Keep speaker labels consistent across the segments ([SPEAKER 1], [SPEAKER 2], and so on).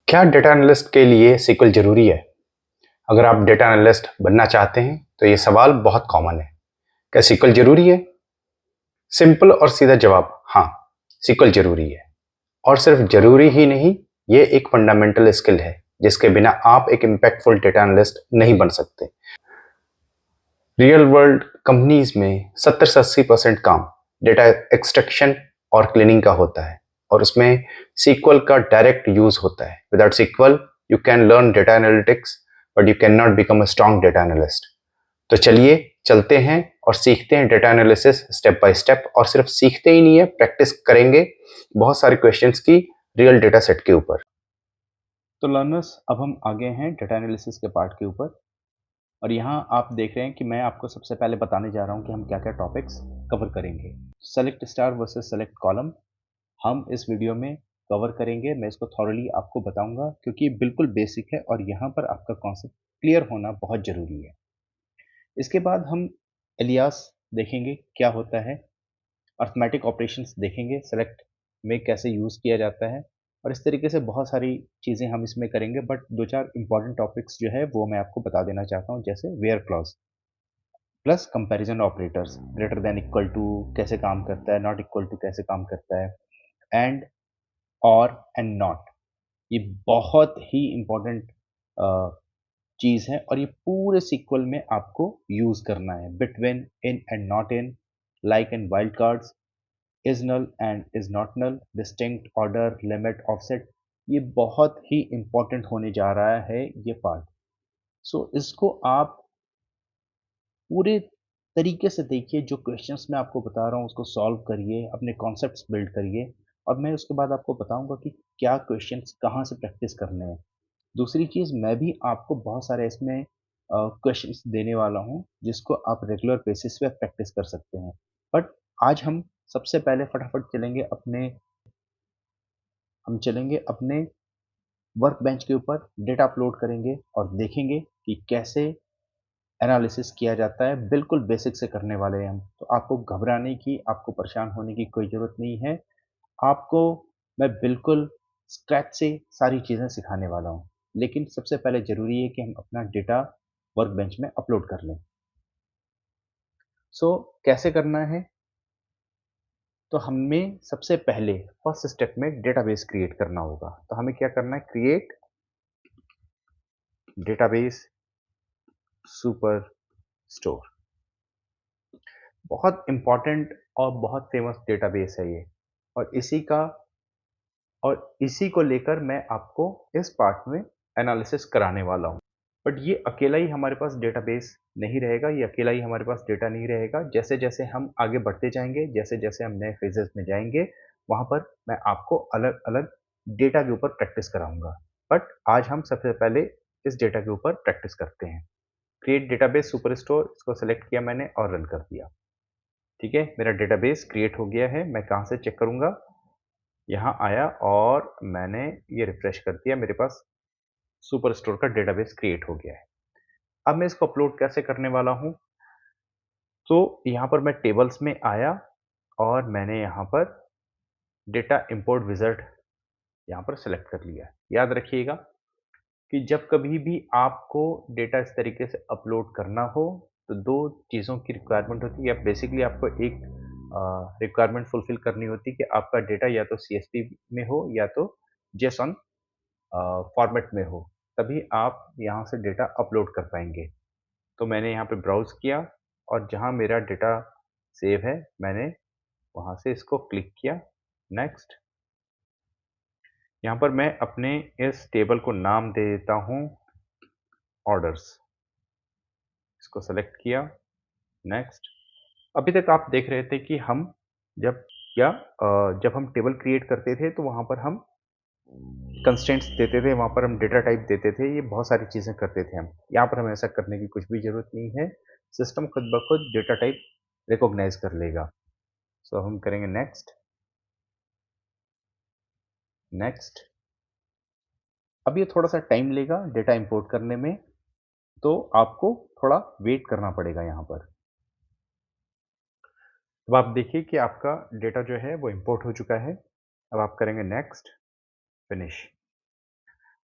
[SPEAKER 1] क्या data analyst के लिए सीक्वल जरूरी है? अगर आप डेटा एनालिस्ट बनना चाहते हैं तो ये सवाल बहुत कॉमन है। क्या सीक्वल जरूरी है? सिंपल और सीधा जवाब हाँ, सीक्वल जरूरी है। और सिर्फ जरूरी ही नहीं, ये एक फंडामेंटल स्किल है जिसके बिना आप एक इम्पैक्टफुल डेटा एनालिस्ट नहीं बन सकते। रियल वर्ल्ड कंपनीज में 70 से 80% काम डेटा एक्सट्रैक्शन और क्लीनिंग का होता है, और उसमें सीक्वल का डायरेक्ट यूज होता है। Without sequel you can learn data analytics but you can not become a strong data analyst. तो चलिए चलते हैं और सीखते हैं data analysis step by step, और सिर्फ सीखते ही नहीं है, प्रैक्टिस करेंगे बहुत सारे क्वेश्चंस की रियल डेटा सेट के ऊपर। तो लर्नर्स, अब हम आगे हैं डेटा एनालिसिस के पार्ट के ऊपर, और यहाँ आप देख रहे हैं कि मैं आपको सबसे पहले बताने जा रहा हूँ कि हम क्या क्या टॉपिक्स कवर करेंगे। Select star versus select column हम इस वीडियो में कवर करेंगे। मैं इसको थॉरली आपको बताऊंगा क्योंकि ये बिल्कुल बेसिक है और यहाँ पर आपका कॉन्सेप्ट क्लियर होना बहुत ज़रूरी है। इसके बाद हम एलियास देखेंगे क्या होता है, अर्थमेटिक ऑपरेशंस देखेंगे, सेलेक्ट में कैसे यूज़ किया जाता है, और इस तरीके से बहुत सारी चीज़ें हम इसमें करेंगे। बट दो चार इंपॉर्टेंट टॉपिक्स जो है वो मैं आपको बता देना चाहता हूँ, जैसे where clause plus comparison operators, greater than equal to कैसे काम करता है, नॉट इक्वल टू कैसे काम करता है, एंड और एंड नॉट। ये बहुत ही इम्पोर्टेंट चीज़ है और ये पूरे सीक्वल में आपको यूज़ करना है। Between, in and not in, like and wild cards, is null and is not null, distinct, order, limit, offset, ये बहुत ही इम्पोर्टेंट होने जा रहा है ये पार्ट। सो इसको आप पूरे तरीके से देखिए, जो क्वेश्चंस मैं आपको बता रहा हूँ उसको सॉल्व करिए, अपने कॉन्सेप्ट्स बिल्ड करिए, और मैं उसके बाद आपको बताऊंगा कि क्या क्वेश्चंस कहाँ से प्रैक्टिस करने हैं। दूसरी चीज़, मैं भी आपको बहुत सारे इसमें क्वेश्चंस देने वाला हूँ जिसको आप रेगुलर बेसिस पे प्रैक्टिस कर सकते हैं। बट आज हम सबसे पहले फटाफट चलेंगे अपने वर्क बेंच के ऊपर, डेटा अपलोड करेंगे और देखेंगे कि कैसे एनालिसिस किया जाता है। बिल्कुल बेसिक से करने वाले हैं हम, तो आपको घबराने की, आपको परेशान होने की कोई ज़रूरत नहीं है। आपको मैं बिल्कुल स्क्रैच से सारी चीज़ें सिखाने वाला हूँ। लेकिन सबसे पहले ज़रूरी है कि हम अपना डेटा वर्क बेंच में अपलोड कर लें। सो कैसे करना है? तो हमें सबसे पहले फर्स्ट स्टेप में डेटाबेस क्रिएट करना होगा। तो हमें क्या करना है? Create database super store. बहुत इंपॉर्टेंट और बहुत फेमस डेटाबेस है ये, और इसी को लेकर मैं आपको इस पार्ट में एनालिसिस कराने वाला हूँ। बट ये अकेला ही हमारे पास डेटाबेस नहीं रहेगा, ये अकेला ही हमारे पास डेटा नहीं रहेगा। जैसे जैसे हम आगे बढ़ते जाएंगे, जैसे जैसे हम नए फेजेस में जाएंगे, वहाँ पर मैं आपको अलग अलग डेटा के ऊपर प्रैक्टिस कराऊंगा। बट आज हम सबसे पहले इस डेटा के ऊपर प्रैक्टिस करते हैं। क्रिएट डेटाबेस सुपर स्टोर, इसको सेलेक्ट किया मैंने और रन कर दिया। ठीक है, मेरा डेटाबेस क्रिएट हो गया है। मैं कहाँ से चेक करूँगा? यहाँ आया और मैंने ये रिफ्रेश कर दिया, मेरे पास सुपर स्टोर का डेटाबेस क्रिएट हो गया है। अब मैं इसको अपलोड कैसे करने वाला हूँ? तो यहाँ पर मैं टेबल्स में आया और मैंने यहाँ पर डेटा इंपोर्ट विज़ार्ड यहाँ पर सेलेक्ट कर लिया। याद रखिएगा कि जब कभी भी आपको डेटा इस तरीके से अपलोड करना हो तो दो चीज़ों की रिक्वायरमेंट होती है, या बेसिकली आपको एक रिक्वायरमेंट फुलफिल करनी होती है कि आपका डेटा या तो CSV में हो या तो JSON फॉर्मेट में हो, तभी आप यहाँ से डेटा अपलोड कर पाएंगे। तो मैंने यहाँ पे ब्राउज़ किया और जहाँ मेरा डेटा सेव है मैंने वहाँ से इसको क्लिक किया। नेक्स्ट, यहाँ पर मैं अपने इस टेबल को नाम दे देता हूँ ऑर्डर्स। इसको सेलेक्ट किया। नेक्स्ट, अभी तक आप देख रहे थे कि हम जब जब हम टेबल क्रिएट करते थे तो वहाँ पर हम कंस्ट्रेंट्स देते थे, वहाँ पर हम डेटा टाइप देते थे, ये बहुत सारी चीज़ें करते थे हम। यहाँ पर हमें ऐसा करने की कुछ भी ज़रूरत नहीं है। सिस्टम खुद ब खुद डेटा टाइप रिकॉग्नाइज कर लेगा। सो हम करेंगे नेक्स्ट। नेक्स्ट, अब ये थोड़ा सा टाइम लेगा डेटा इंपोर्ट करने में, तो आपको थोड़ा वेट करना पड़ेगा यहाँ पर। अब आप देखिए कि आपका डेटा जो है वो इंपोर्ट हो चुका है। अब आप करेंगे नेक्स्ट, फिनिश।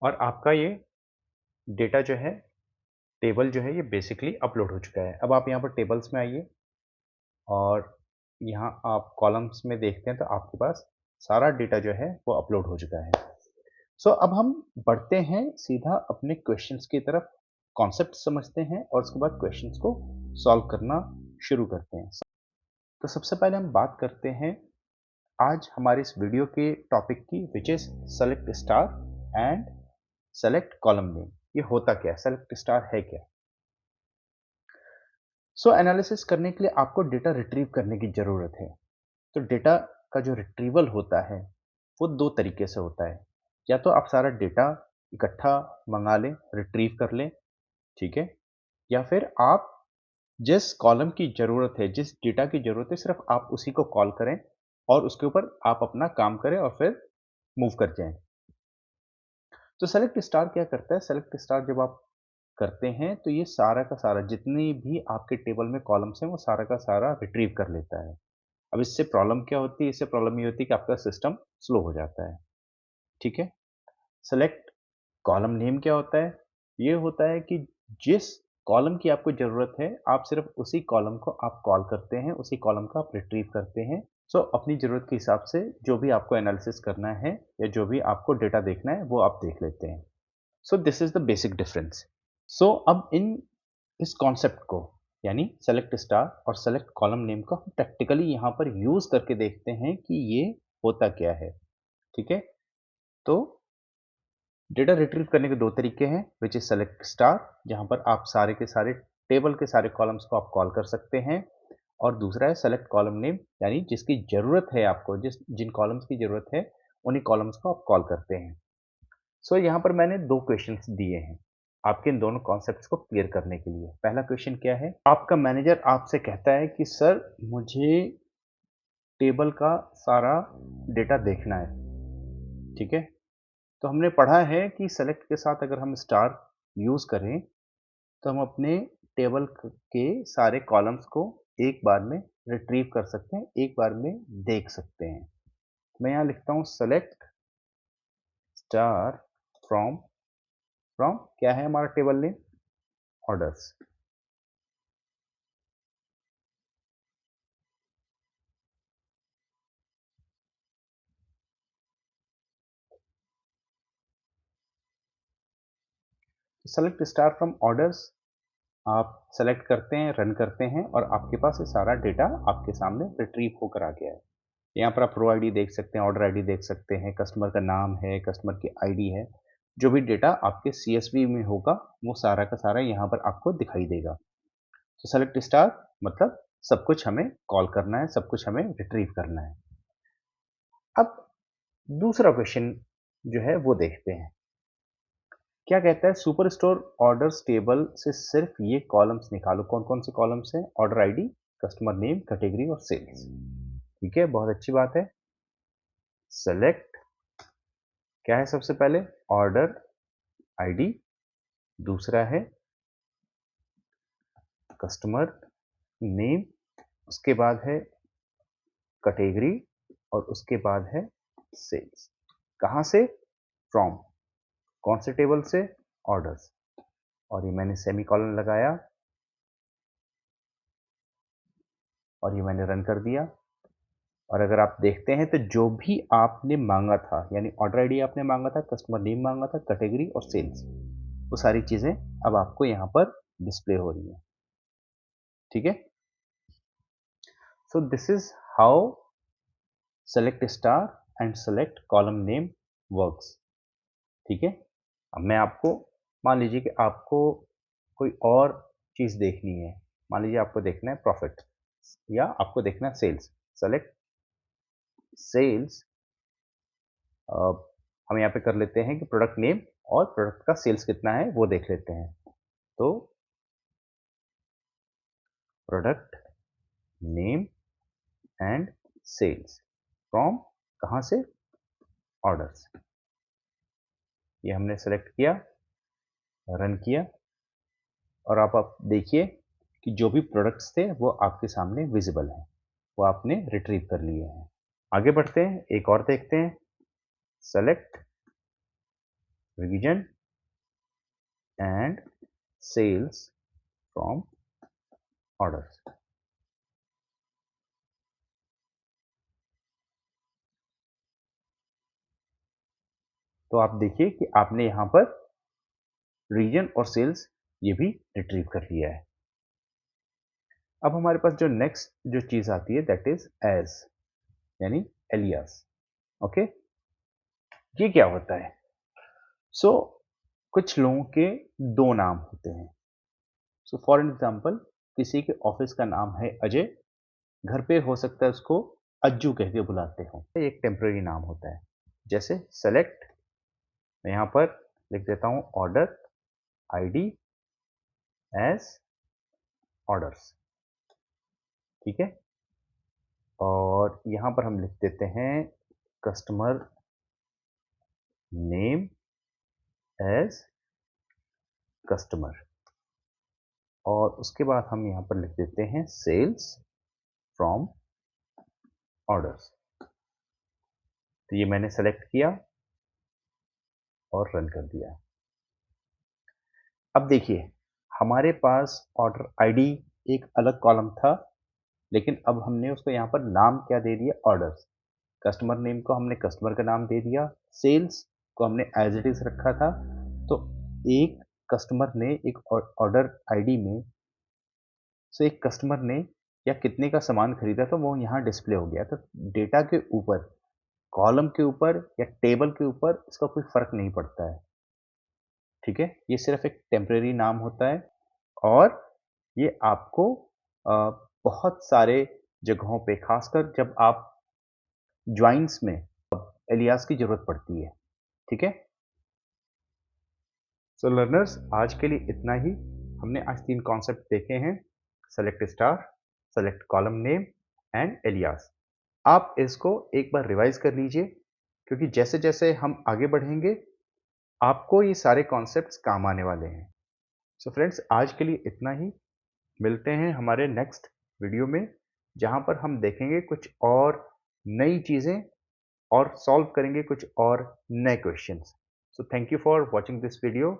[SPEAKER 1] और आपका ये डेटा जो है, टेबल जो है, ये बेसिकली अपलोड हो चुका है। अब आप यहाँ पर टेबल्स में आइए और यहाँ आप कॉलम्स में देखते हैं तो आपके पास सारा डेटा जो है वो अपलोड हो चुका है। सो अब हम बढ़ते हैं सीधा अपने क्वेश्चंस की तरफ, कॉन्सेप्ट समझते हैं और उसके बाद क्वेश्चंस को सॉल्व करना शुरू करते हैं। तो सबसे पहले हम बात करते हैं आज हमारे इस वीडियो के टॉपिक की, which is select star and select column name. ये होता क्या है, सेलेक्ट स्टार है क्या? सो एनालिसिस करने के लिए आपको डेटा रिट्रीव करने की ज़रूरत है। तो डेटा का जो रिट्रीवल होता है वो दो तरीके से होता है। या तो आप सारा डेटा इकट्ठा मंगा लें, रिट्रीव कर लें, ठीक है, या फिर आप जिस कॉलम की ज़रूरत है, जिस डेटा की ज़रूरत है, सिर्फ आप उसी को कॉल करें और उसके ऊपर आप अपना काम करें और फिर मूव कर जाएं। तो सेलेक्ट स्टार क्या करता है? सेलेक्ट स्टार जब आप करते हैं तो ये सारा का सारा जितनी भी आपके टेबल में कॉलम्स हैं वो सारा का सारा रिट्रीव कर लेता है। अब इससे प्रॉब्लम क्या होती है? इससे प्रॉब्लम ये होती है कि आपका सिस्टम स्लो हो जाता है, ठीक है। सेलेक्ट कॉलम नेम क्या होता है? ये होता है कि जिस कॉलम की आपको ज़रूरत है, आप सिर्फ उसी कॉलम को आप कॉल करते हैं, उसी कॉलम को आप रिट्रीव करते हैं। सो अपनी ज़रूरत के हिसाब से जो भी आपको एनालिसिस करना है या जो भी आपको डेटा देखना है वो आप देख लेते हैं। So this is the basic difference. So अब इस कॉन्सेप्ट को, यानी सेलेक्ट स्टार और सेलेक्ट कॉलम नेम को हम प्रैक्टिकली यहाँ पर यूज करके देखते हैं कि ये होता क्या है, ठीक है। तो डेटा रिट्रीव करने के दो तरीके हैं, विच इज सेलेक्ट स्टार, जहाँ पर आप सारे के सारे टेबल के सारे कॉलम्स को आप कॉल कर सकते हैं, और दूसरा है सेलेक्ट कॉलम नेम, यानी जिसकी ज़रूरत है आपको, जिन कॉलम्स की ज़रूरत है उन्हीं कॉलम्स को आप कॉल करते हैं। सो यहाँ पर मैंने दो क्वेश्चंस दिए हैं आपके इन दोनों कॉन्सेप्ट्स को क्लियर करने के लिए। पहला क्वेश्चन क्या है? आपका मैनेजर आपसे कहता है कि सर मुझे टेबल का सारा डेटा देखना है, ठीक है। तो हमने पढ़ा है कि सेलेक्ट के साथ अगर हम स्टार यूज़ करें तो हम अपने टेबल के सारे कॉलम्स को एक बार में रिट्रीव कर सकते हैं, एक बार में देख सकते हैं। मैं यहाँ लिखता हूँ सेलेक्ट स्टार फ्रॉम, फ्रॉम क्या है हमारा table name? Orders. Select star from orders आप सेलेक्ट करते हैं, रन करते हैं और आपके पास ये सारा डेटा आपके सामने रिट्रीव होकर आ गया है। यहाँ पर आप रो आईडी देख सकते हैं, ऑर्डर आईडी देख सकते हैं, कस्टमर का नाम है, कस्टमर की आईडी है, जो भी डेटा आपके सीएसवी में होगा वो सारा का सारा यहाँ पर आपको दिखाई देगा। तो सेलेक्ट स्टार मतलब सब कुछ हमें कॉल करना है, सब कुछ हमें रिट्रीव करना है। अब दूसरा क्वेश्चन जो है वो देखते हैं। क्या कहता है? सुपर स्टोर ऑर्डर्स टेबल से सिर्फ ये कॉलम्स निकालो। कौन कौन से कॉलम्स हैं? Order ID, customer name, category और सेल्स, ठीक है, बहुत अच्छी बात है। सेलेक्ट क्या है? सबसे पहले ऑर्डर आईडी, दूसरा है कस्टमर नेम, उसके बाद है कैटेगरी और उसके बाद है सेल्स। कहाँ से? फ्रॉम, कौन से टेबल से? ऑर्डर्स। और ये मैंने सेमीकोलन लगाया और ये मैंने रन कर दिया। और अगर आप देखते हैं तो जो भी आपने मांगा था, यानी ऑर्डर आईडी आपने मांगा था, कस्टमर नेम मांगा था, कैटेगरी और सेल्स, वो सारी चीज़ें अब आपको यहाँ पर डिस्प्ले हो रही हैं, ठीक है। सो this is how select star and select column name works, ठीक है। अब मैं आपको, मान लीजिए कि आपको कोई और चीज़ देखनी है, मान लीजिए आपको देखना है प्रॉफिट या आपको देखना है सेल्स। सेलेक्ट सेल्स, हम यहाँ पे कर लेते हैं कि प्रोडक्ट नेम और प्रोडक्ट का सेल्स कितना है वो देख लेते हैं। तो product name and sales from, कहाँ से? ऑर्डर्स। ये हमने सेलेक्ट किया, रन किया और आप देखिए कि जो भी प्रोडक्ट्स थे वो आपके सामने विजिबल हैं, वो आपने रिट्रीव कर लिए हैं। आगे बढ़ते हैं, एक और देखते हैं। Select region and sales from orders। तो आप देखिए कि आपने यहां पर रीजन और सेल्स ये भी रिट्रीव कर लिया है। अब हमारे पास जो नेक्स्ट जो चीज आती है दैट इज एज, यानी एलियास। ओके, ये क्या होता है? सो कुछ लोगों के दो नाम होते हैं। सो फॉर एग्जाम्पल, किसी के ऑफिस का नाम है अजय, घर पे हो सकता है उसको अज्जू कह के बुलाते हो, एक टेम्पररी नाम होता है। जैसे सेलेक्ट, मैं यहां पर लिख देता हूं ऑर्डर आईडी एज ऑर्डर्स, ठीक है। और यहां पर हम लिख देते हैं कस्टमर नेम एज कस्टमर, और उसके बाद हम यहां पर लिख देते हैं सेल्स फ्रॉम ऑर्डर्स। तो ये मैंने सेलेक्ट किया और रन कर दिया। अब देखिए, हमारे पास ऑर्डर आईडी एक अलग कॉलम था, लेकिन अब हमने उसको यहाँ पर नाम क्या दे दिया? ऑर्डर्स। कस्टमर नेम को हमने कस्टमर का नाम दे दिया, सेल्स को हमने एज इट इज रखा था। तो एक कस्टमर ने एक ऑर्डर आईडी में से एक कस्टमर ने या कितने का सामान खरीदा तो वो यहाँ डिस्प्ले हो गया। तो डेटा के ऊपर, कॉलम के ऊपर या टेबल के ऊपर इसका कोई फर्क नहीं पड़ता है, ठीक है। ये सिर्फ एक टेम्परेरी नाम होता है, और ये आपको बहुत सारे जगहों पे, खासकर जब आप ज्वाइंट्स में एलियास की जरूरत पड़ती है, ठीक है। सो लर्नर्स, आज के लिए इतना ही। हमने आज 3 कॉन्सेप्ट देखे हैं: select star, select column name and alias. आप इसको एक बार रिवाइज कर लीजिए, क्योंकि जैसे जैसे हम आगे बढ़ेंगे आपको ये सारे कॉन्सेप्ट्स काम आने वाले हैं। सो फ्रेंड्स, आज के लिए इतना ही। मिलते हैं हमारे नेक्स्ट वीडियो में, जहां पर हम देखेंगे कुछ और नई चीजें और सॉल्व करेंगे कुछ और नए questions. So thank you for watching this video.